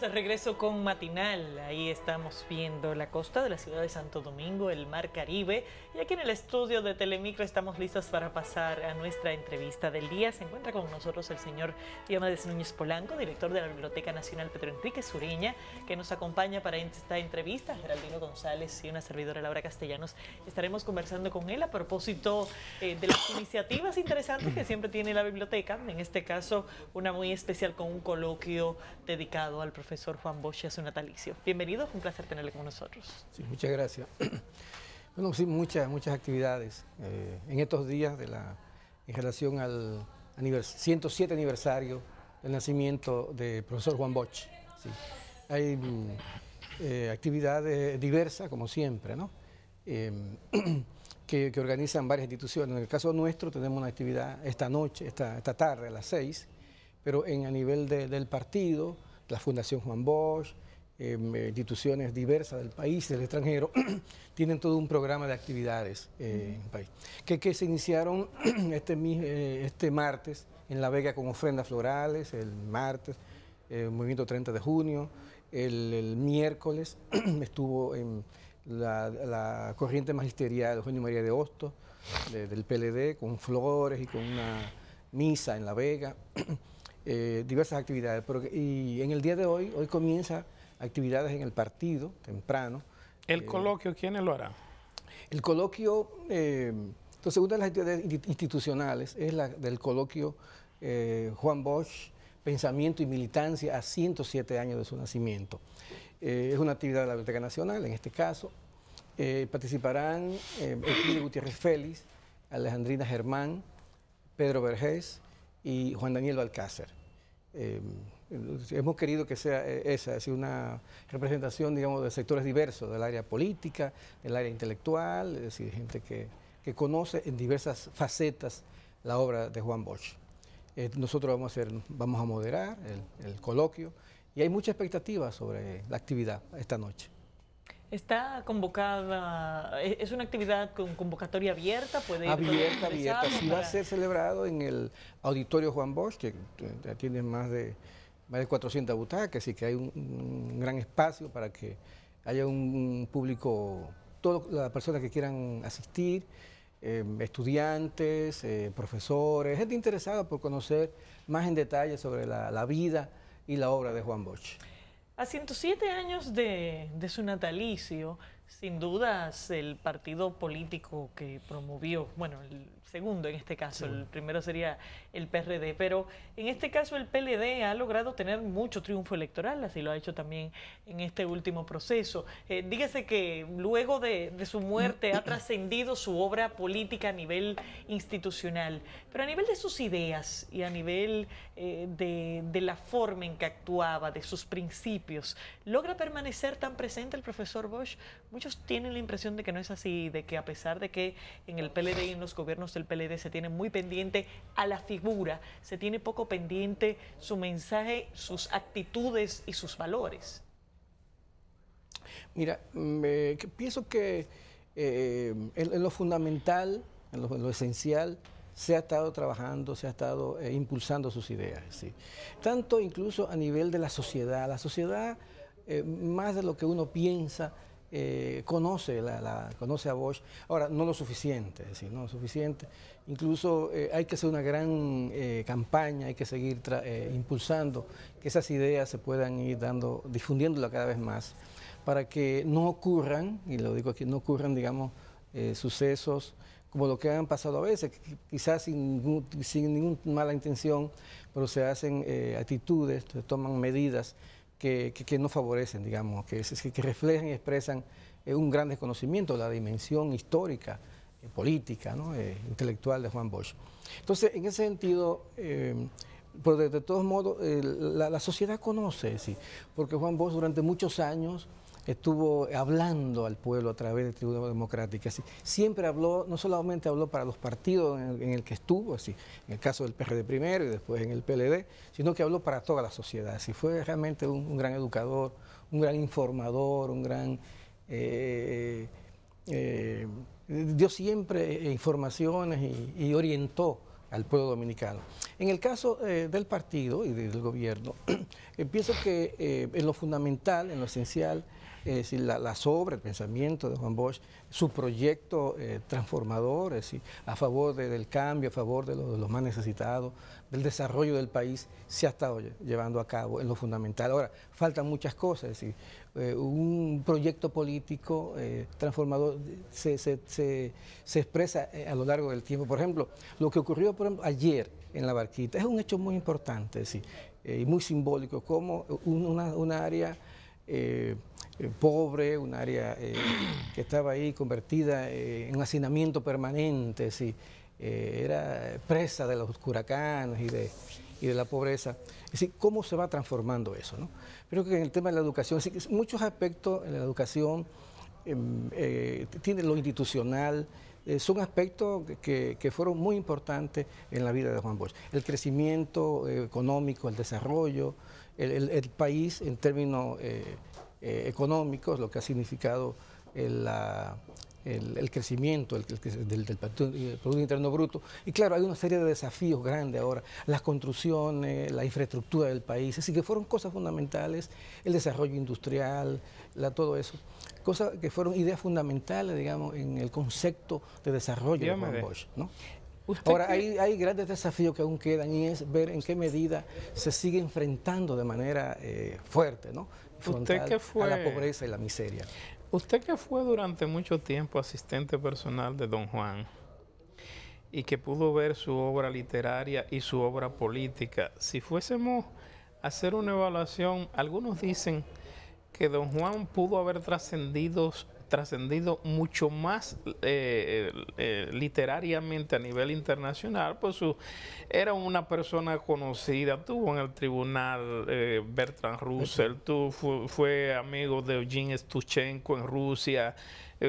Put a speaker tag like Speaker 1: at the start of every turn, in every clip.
Speaker 1: de regreso con Matinal. Ahí estamos viendo la costa de la ciudad de Santo Domingo, el Mar Caribe. Y aquí en el estudio de Telemicro estamos listos para pasar a nuestra entrevista del día. Se encuentra con nosotros el señor Diomedes Núñez Polanco, director de la Biblioteca Nacional Pedro Enrique Sureña, que nos acompaña para esta entrevista. Geraldino González y una servidora, Laura Castellanos, estaremos conversando con él a propósito de las iniciativas interesantes que siempre tiene la biblioteca. En este caso, una muy especial con un coloquio dedicado al profesor Juan Bosch y a su natalicio. Bienvenido, un placer tenerle con nosotros.
Speaker 2: Sí, muchas gracias. Bueno, sí, muchas actividades en estos días en relación al 107 aniversario del nacimiento del profesor Juan Bosch. Sí. Hay actividades diversas, como siempre, ¿no? Que organizan varias instituciones. En el caso nuestro tenemos una actividad esta noche, esta tarde a las 6, pero a nivel del partido, la Fundación Juan Bosch, instituciones diversas del país, del extranjero, tienen todo un programa de actividades en el país, que se iniciaron este martes en La Vega con ofrendas florales, el martes, el movimiento 30 de junio, el miércoles estuvo en la corriente magisterial Eugenio María de Hostos, del PLD, con flores y con una misa en La Vega, diversas actividades. Y en el día de hoy comienza actividades en el partido, temprano.
Speaker 3: ¿El coloquio quiénes lo harán?
Speaker 2: El coloquio, entonces una de las actividades institucionales es la del coloquio Juan Bosch, Pensamiento y Militancia a 107 años de su nacimiento. Es una actividad de la Biblioteca Nacional, en este caso. Participarán Euclides Gutiérrez Félix, Alejandrina Germán, Pedro Vergés y Juan Daniel Balcácer. Hemos querido que sea esa, es decir, una representación, digamos, de sectores diversos, del área política, del área intelectual, es decir, gente que conoce en diversas facetas la obra de Juan Bosch. Nosotros vamos a moderar el coloquio y hay mucha expectativa sobre la actividad esta noche.
Speaker 1: Está convocada, es una actividad con convocatoria abierta, puede ir
Speaker 2: abierta. Sí, va a ser celebrado en el Auditorio Juan Bosch, que tiene más de 400 butacas, y que hay un gran espacio para que haya un público, todas las personas que quieran asistir, estudiantes, profesores, gente interesada por conocer más en detalle sobre la vida y la obra de Juan Bosch.
Speaker 1: A 107 años de su natalicio, sin dudas el partido político que promovió, bueno, el segundo en este caso, el primero sería el PRD, pero en este caso el PLD ha logrado tener mucho triunfo electoral, así lo ha hecho también en este último proceso. Dígase que luego de su muerte ha trascendido su obra política a nivel institucional, pero a nivel de sus ideas y a nivel de la forma en que actuaba, de sus principios, ¿logra permanecer tan presente el profesor Bosch? Muchos tienen la impresión de que no es así, de que a pesar de que en el PLD y en los gobiernos del PLD se tiene muy pendiente a la figura, se tiene poco pendiente su mensaje, sus actitudes y sus valores.
Speaker 2: Mira, pienso que en lo fundamental, en lo esencial, se ha estado trabajando, se ha estado impulsando sus ideas, ¿sí? Tanto incluso a nivel de la sociedad. La sociedad, más de lo que uno piensa, conoce a Bosch. Ahora, no lo suficiente, es decir, no lo suficiente. Incluso hay que hacer una gran campaña, hay que seguir impulsando que esas ideas se puedan ir difundiéndolas cada vez más, para que no ocurran, y lo digo aquí, no ocurran, digamos, sucesos como lo que han pasado a veces, quizás sin ninguna mala intención, pero se hacen actitudes, se toman medidas que no favorecen, digamos, que reflejan y expresan un gran desconocimiento de la dimensión histórica, política, ¿no? Intelectual de Juan Bosch. Entonces, en ese sentido, pero de todos modos, la sociedad conoce, sí, porque Juan Bosch durante muchos años estuvo hablando al pueblo a través de Tribuna Democrática. Así, siempre habló, no solamente habló para los partidos en el que estuvo, así, en el caso del PRD primero y después en el PLD, sino que habló para toda la sociedad. Así, fue realmente un gran educador, un gran informador, un gran... dio siempre informaciones y orientó al pueblo dominicano. En el caso del partido y del gobierno, pienso que en lo fundamental, en lo esencial, las obras, el pensamiento de Juan Bosch, su proyecto transformador, es decir, a favor del cambio, a favor de los más necesitados, del desarrollo del país, se ha estado llevando a cabo en lo fundamental. Ahora, faltan muchas cosas, es decir, un proyecto político transformador se expresa a lo largo del tiempo. Por ejemplo, lo que ocurrió ayer en La Barquita es un hecho muy importante, es decir, y muy simbólico, como una área pobre, un área que estaba ahí convertida en un hacinamiento permanente, ¿sí? Era presa de los huracanes y de la pobreza. Es decir, ¿cómo se va transformando eso, ¿no? Creo que en el tema de la educación, es decir, muchos aspectos en la educación tiene lo institucional, son aspectos que fueron muy importantes en la vida de Juan Bosch. El crecimiento económico, el desarrollo, el país en términos económicos, lo que ha significado el crecimiento del Producto Interno Bruto. Y claro, hay una serie de desafíos grandes ahora, las construcciones, la infraestructura del país, así que fueron cosas fundamentales, el desarrollo industrial, todo eso, cosas que fueron ideas fundamentales, digamos, en el concepto de desarrollo de Juan Bosch, ¿no? Ahora, hay grandes desafíos que aún quedan y es ver en qué medida se sigue enfrentando de manera fuerte, ¿no? Frontal a la pobreza y la miseria.
Speaker 3: Usted que fue durante mucho tiempo asistente personal de don Juan y que pudo ver su obra literaria y su obra política, si fuésemos a hacer una evaluación, algunos dicen que don Juan pudo haber trascendido mucho más literariamente a nivel internacional, pues era una persona conocida, tuvo en el tribunal Bertrand Russell, fue amigo de Eugene Stuchenko en Rusia,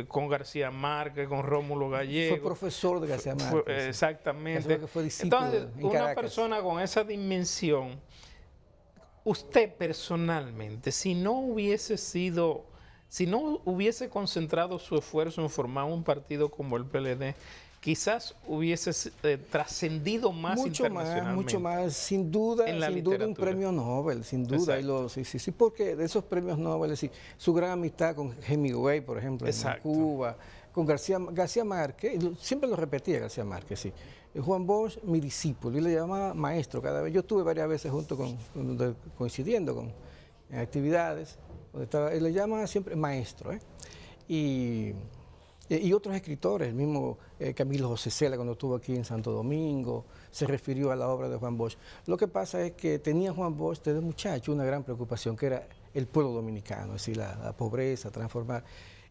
Speaker 3: con García Márquez, con Rómulo Gallego.
Speaker 2: Fue profesor de García Márquez.
Speaker 3: Exactamente.
Speaker 2: Fue discípulo
Speaker 3: Entonces, una persona con esa dimensión, usted personalmente, si no hubiese concentrado su esfuerzo en formar un partido como el PLD, quizás hubiese trascendido más internacionalmente.
Speaker 2: Mucho más, sin duda un premio Nobel, sin duda. Sí, porque de esos premios Nobel, sí, su gran amistad con Hemingway, por ejemplo, en Cuba, con García Márquez, siempre lo repetía García Márquez, sí. Juan Bosch, mi discípulo, y le llamaba maestro cada vez. Yo estuve varias veces coincidiendo con actividades, él le llama siempre maestro, y otros escritores, el mismo Camilo José Cela, cuando estuvo aquí en Santo Domingo, se refirió a la obra de Juan Bosch. Lo que pasa es que tenía Juan Bosch desde muchacho una gran preocupación, que era el pueblo dominicano, es decir, la pobreza, transformar.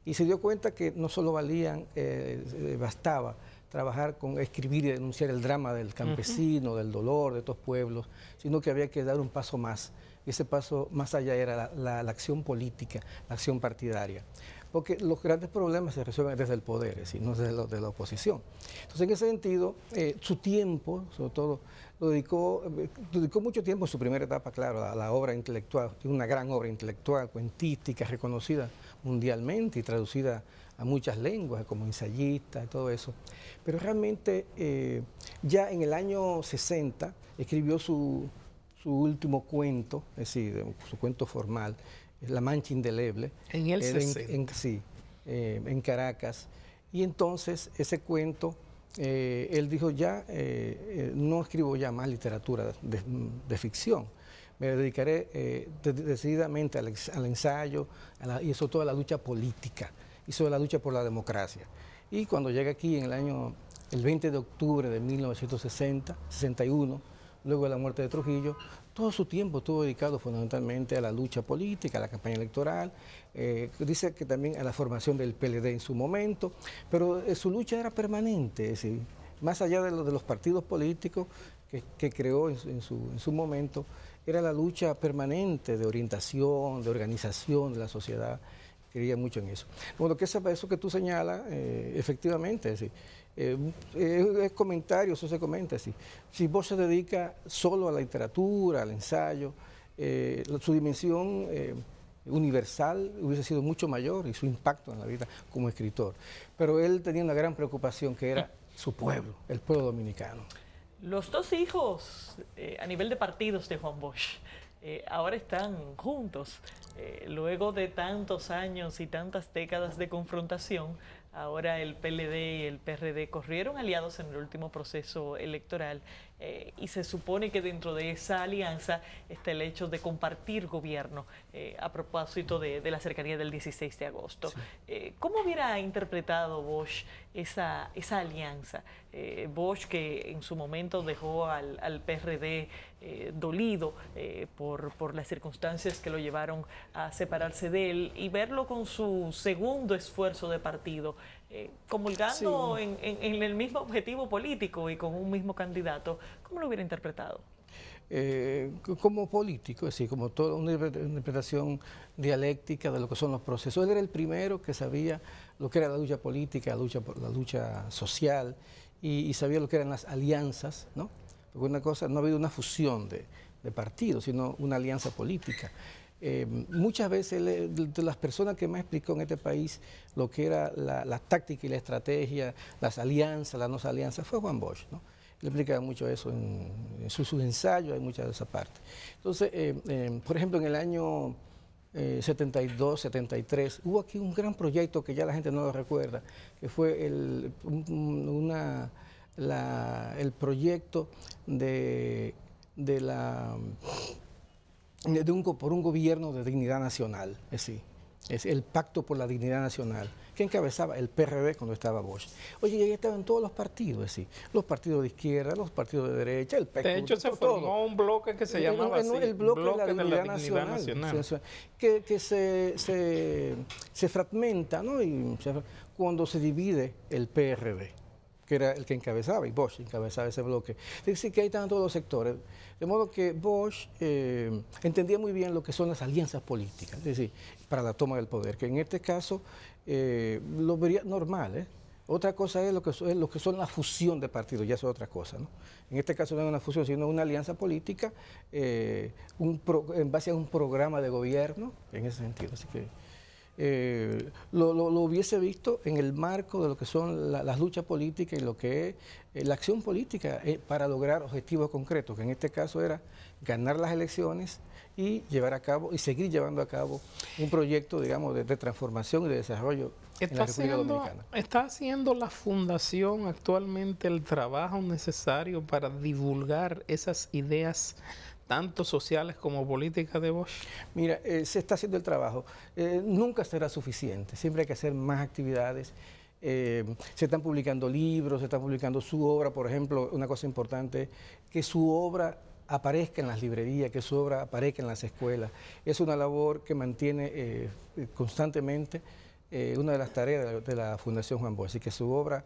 Speaker 2: Y se dio cuenta que no solo bastaba trabajar con escribir y denunciar el drama del campesino, del dolor de estos pueblos, sino que había que dar un paso más. Y ese paso más allá era la acción política, la acción partidaria. Porque los grandes problemas se resuelven desde el poder, es decir, no desde la oposición. Entonces, en ese sentido, su tiempo, sobre todo, dedicó mucho tiempo en su primera etapa, claro, a la obra intelectual, una gran obra intelectual, cuentística, reconocida mundialmente y traducida a muchas lenguas, como ensayista y todo eso. Pero realmente, ya en el año 60, escribió su último cuento, es decir, su cuento formal, La Mancha Indeleble.
Speaker 3: En el 60.
Speaker 2: En Caracas. Y entonces ese cuento, él dijo no escribo ya más literatura de ficción. Me dedicaré decididamente al ensayo y sobre todo a la lucha política y sobre la lucha por la democracia. Y cuando llega aquí en el 20 de octubre de 1961, luego de la muerte de Trujillo, todo su tiempo estuvo dedicado fundamentalmente a la lucha política, a la campaña electoral, dice que también a la formación del PLD en su momento, pero su lucha era permanente, es decir, más allá de los partidos políticos que creó en su momento, era la lucha permanente de orientación, de organización de la sociedad. Creía mucho en eso. Bueno, eso que tú señalas, efectivamente, es decir, es comentario, eso se comenta, así. Si vos se dedica solo a la literatura, al ensayo, su dimensión universal hubiese sido mucho mayor y su impacto en la vida como escritor. Pero él tenía una gran preocupación que era su pueblo, el pueblo dominicano.
Speaker 1: Los dos hijos a nivel de partidos de Juan Bosch ahora están juntos. Luego de tantos años y tantas décadas de confrontación, ahora el PLD y el PRD corrieron aliados en el último proceso electoral y se supone que dentro de esa alianza está el hecho de compartir gobierno a propósito de la cercanía del 16 de agosto. Sí. ¿Cómo hubiera interpretado Bosch esa alianza? Bosch, que en su momento dejó al PRD dolido por las circunstancias que lo llevaron a separarse de él, y verlo con su segundo esfuerzo de partido, comulgando sí. en el mismo objetivo político y con un mismo candidato, ¿cómo lo hubiera interpretado?
Speaker 2: Como político, es decir, como toda una interpretación dialéctica de lo que son los procesos. Él era el primero que sabía lo que era la lucha política, la lucha social, y sabía lo que eran las alianzas, ¿no? Porque una cosa, no ha habido una fusión de partidos, sino una alianza política. Muchas veces de las personas que me explicó en este país lo que era la táctica y la estrategia, las alianzas, las no alianzas, fue Juan Bosch, ¿no? Él explicaba mucho eso en sus ensayos, hay muchas de esa parte. Entonces, por ejemplo, en el año 72, 73, hubo aquí un gran proyecto que ya la gente no lo recuerda, que fue el proyecto por un gobierno de dignidad nacional, es decir, es el Pacto por la Dignidad Nacional, que encabezaba el PRD cuando estaba Bosch. Oye, y ahí estaban todos los partidos, es decir, los partidos de izquierda, los partidos de derecha, el PEC.
Speaker 3: De hecho, se formó un bloque que se llamaba así,
Speaker 2: el bloque de la Dignidad Nacional. Que se fragmenta, ¿no? Cuando se divide el PRD, que era el que encabezaba, y Bosch encabezaba ese bloque. Es decir, que ahí estaban todos los sectores. De modo que Bosch entendía muy bien lo que son las alianzas políticas, es decir, para la toma del poder, que en este caso lo vería normal, ¿eh? Otra cosa es lo que son la fusión de partidos, ya es otra cosa, ¿no? En este caso no es una fusión, sino una alianza política en base a un programa de gobierno, en ese sentido. Así que lo hubiese visto en el marco de lo que son las luchas políticas y lo que es la acción política para lograr objetivos concretos, que en este caso era ganar las elecciones y llevar a cabo y seguir llevando a cabo un proyecto, digamos, de transformación y de desarrollo en la República Dominicana.
Speaker 3: ¿Está haciendo la Fundación actualmente el trabajo necesario para divulgar esas ideas tanto sociales como políticas de Bosch?
Speaker 2: Mira, se está haciendo el trabajo. Nunca será suficiente, siempre hay que hacer más actividades. Se están publicando libros, se está publicando su obra, por ejemplo, una cosa importante, que su obra aparezca en las librerías, que su obra aparezca en las escuelas. Es una labor que mantiene constantemente una de las tareas de la Fundación Juan Bosch, así que su obra,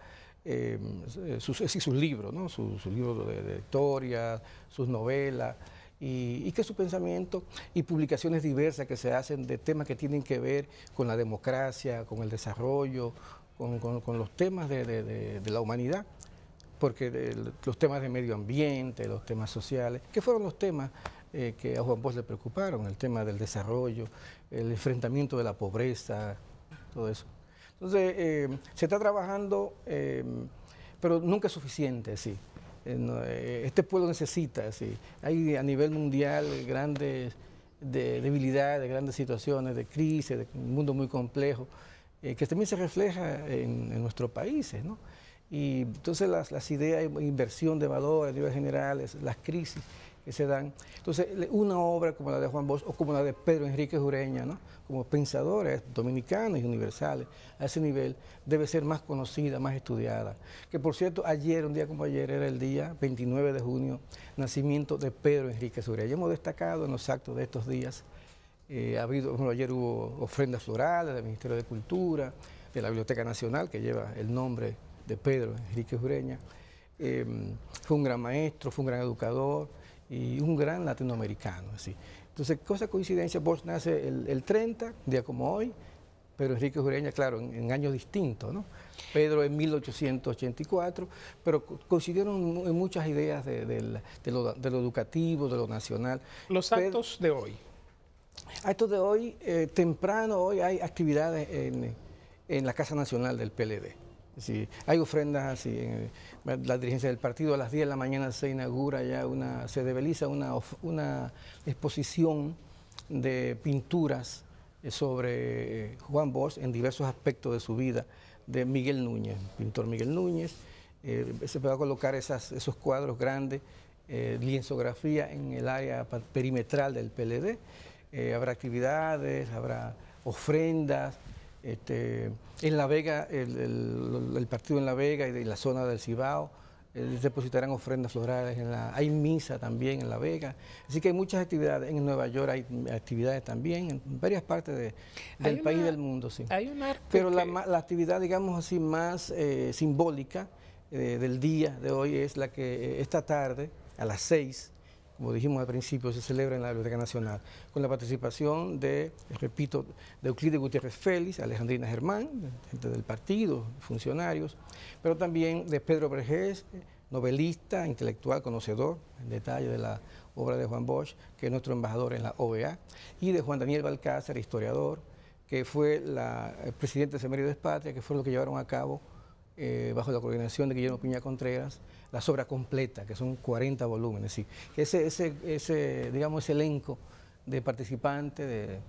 Speaker 2: sus libros, ¿no? Sus libros de historia, sus novelas, y que su pensamiento y publicaciones diversas que se hacen de temas que tienen que ver con la democracia, con el desarrollo, con los temas de la humanidad, porque los temas de medio ambiente, los temas sociales, que fueron los temas que a Juan Bosch le preocuparon, el tema del desarrollo, el enfrentamiento de la pobreza, todo eso. Entonces, se está trabajando, pero nunca es suficiente, sí. Este pueblo necesita, sí. Hay a nivel mundial grandes debilidades, grandes situaciones de crisis, de un mundo muy complejo, que también se refleja en nuestros países, ¿no? Y entonces las ideas de inversión de valores a nivel general, las crisis que se dan. Entonces, una obra como la de Juan Bosch o como la de Pedro Enríquez Ureña, ¿no? Como pensadores dominicanos y universales, a ese nivel, debe ser más conocida, más estudiada. Que por cierto, ayer, un día como ayer, era el día 29 de junio, nacimiento de Pedro Enríquez Ureña. Hemos destacado en los actos de estos días. Ayer hubo ofrendas florales del Ministerio de Cultura, de la Biblioteca Nacional, que lleva el nombre de Pedro Enríquez Ureña. Fue un gran maestro, fue un gran educador y un gran latinoamericano. Así. Entonces, cosa coincidencia, Bosch nace el 30, un día como hoy, Pedro Enríquez Ureña, claro, en años distintos, ¿no? Pedro en 1884, pero coincidieron en muchas ideas de lo educativo, de lo nacional.
Speaker 3: Los actos de hoy.
Speaker 2: Actos de hoy, temprano hoy hay actividades en la Casa Nacional del PLD. Sí, hay ofrendas así. La dirigencia del partido a las 10 de la mañana se inaugura ya se develiza una exposición de pinturas sobre Juan Bosch en diversos aspectos de su vida, de Miguel Núñez, pintor Miguel Núñez. Se va a colocar esos cuadros grandes, lienzografía en el área perimetral del PLD. Habrá actividades, habrá ofrendas. En La Vega, el partido en La Vega y de la zona del Cibao, depositarán ofrendas florales, hay misa también en La Vega, así que hay muchas actividades. En Nueva York hay actividades también, en varias partes del país y del mundo, sí.
Speaker 3: Hay un arte
Speaker 2: pero la actividad, digamos así, más simbólica del día de hoy es la que esta tarde, a las 6, como dijimos al principio, se celebra en la Biblioteca Nacional, con la participación repito, de Euclides Gutiérrez Félix, Alejandrina Germán, gente del partido, funcionarios, pero también de Pedro Vergés, novelista, intelectual, conocedor en detalle de la obra de Juan Bosch, que es nuestro embajador en la OEA, y de Juan Daniel Balcázar, historiador, que fue el presidente de Efemérides Patria, que fue lo que llevaron a cabo bajo la coordinación de Guillermo Piña Contreras, las obras completas, que son 40 volúmenes. Sí. Digamos, ese elenco de participantes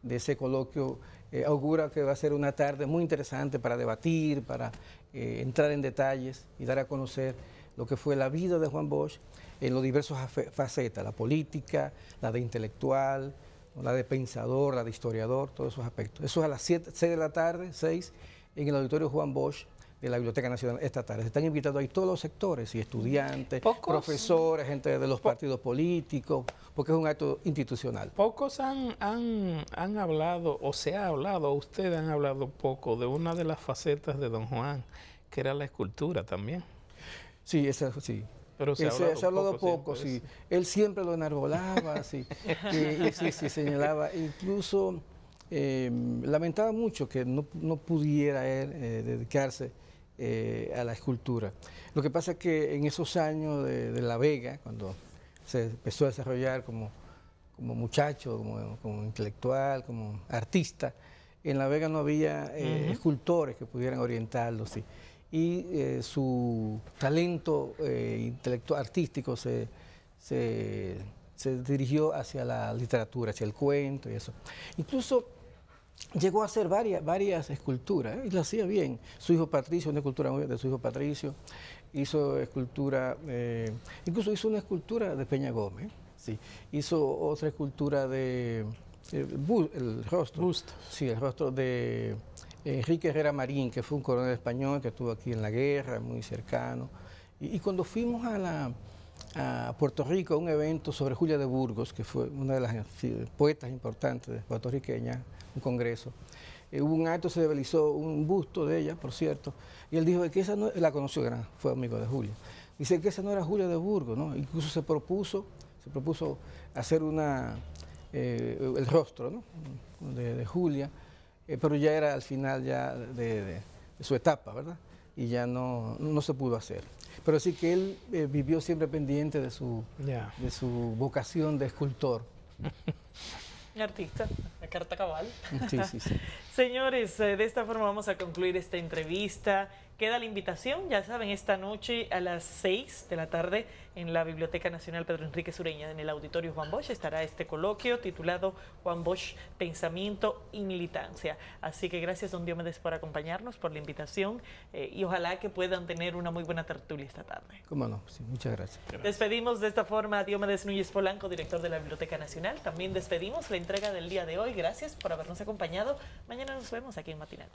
Speaker 2: de ese coloquio augura que va a ser una tarde muy interesante para debatir, para entrar en detalles y dar a conocer lo que fue la vida de Juan Bosch en los diversos facetas, la política, la de intelectual, la de pensador, la de historiador, todos esos aspectos. Eso es a las 6 de la tarde, 6, en el Auditorio Juan Bosch de la Biblioteca Nacional esta tarde. Se están invitados ahí todos los sectores, y estudiantes, profesores, gente de los partidos políticos, porque es un acto institucional.
Speaker 3: Pocos han hablado, o se ha hablado, ustedes han hablado poco de una de las facetas de don Juan, que era la escultura también.
Speaker 2: Sí, esa sí.
Speaker 3: Pero se ha
Speaker 2: hablado poco, sí. Él siempre lo enarbolaba, sí. y señalaba, incluso lamentaba mucho que no pudiera él dedicarse a la escultura. Lo que pasa es que en esos años de La Vega, cuando se empezó a desarrollar como muchacho, como intelectual, como artista, en La Vega no había escultores que pudieran orientarlo, sí. Y su talento intelectual, artístico se dirigió hacia la literatura, hacia el cuento y eso. Incluso llegó a hacer varias esculturas, y lo hacía bien. Su hijo Patricio, una escultura de su hijo Patricio, hizo escultura, incluso hizo una escultura de Peña Gómez, sí. Hizo otra escultura el rostro. Busto. Sí, el rostro de Enrique Herrera Marín, que fue un coronel español que estuvo aquí en la guerra, muy cercano. Y cuando fuimos a Puerto Rico a un evento sobre Julia de Burgos, que fue una de las poetas importantes puertorriqueñas, un congreso, hubo un acto, se develizó un busto de ella, por cierto, y él dijo que esa no, la conoció, fue amigo de Julia, dice que esa no era Julia de Burgos, ¿no? Incluso se propuso hacer el rostro, ¿no? de Julia, pero ya era al final ya de su etapa, ¿verdad? Y ya no se pudo hacer. Pero sí que él vivió siempre pendiente de su vocación de escultor.
Speaker 1: Artista, la carta cabal.
Speaker 2: Sí.
Speaker 1: Señores, de esta forma vamos a concluir esta entrevista. Queda la invitación, ya saben, esta noche a las 6 de la tarde en la Biblioteca Nacional Pedro Enrique Sureña, en el Auditorio Juan Bosch, estará este coloquio titulado Juan Bosch, Pensamiento y Militancia. Así que gracias, don Diomedes, por acompañarnos, por la invitación, y ojalá que puedan tener una muy buena tertulia esta tarde.
Speaker 2: Cómo no, sí, muchas gracias.
Speaker 1: Despedimos de esta forma a Diomedes Núñez Polanco, director de la Biblioteca Nacional. También despedimos la entrega del día de hoy. Gracias por habernos acompañado. Mañana nos vemos aquí en Matinal.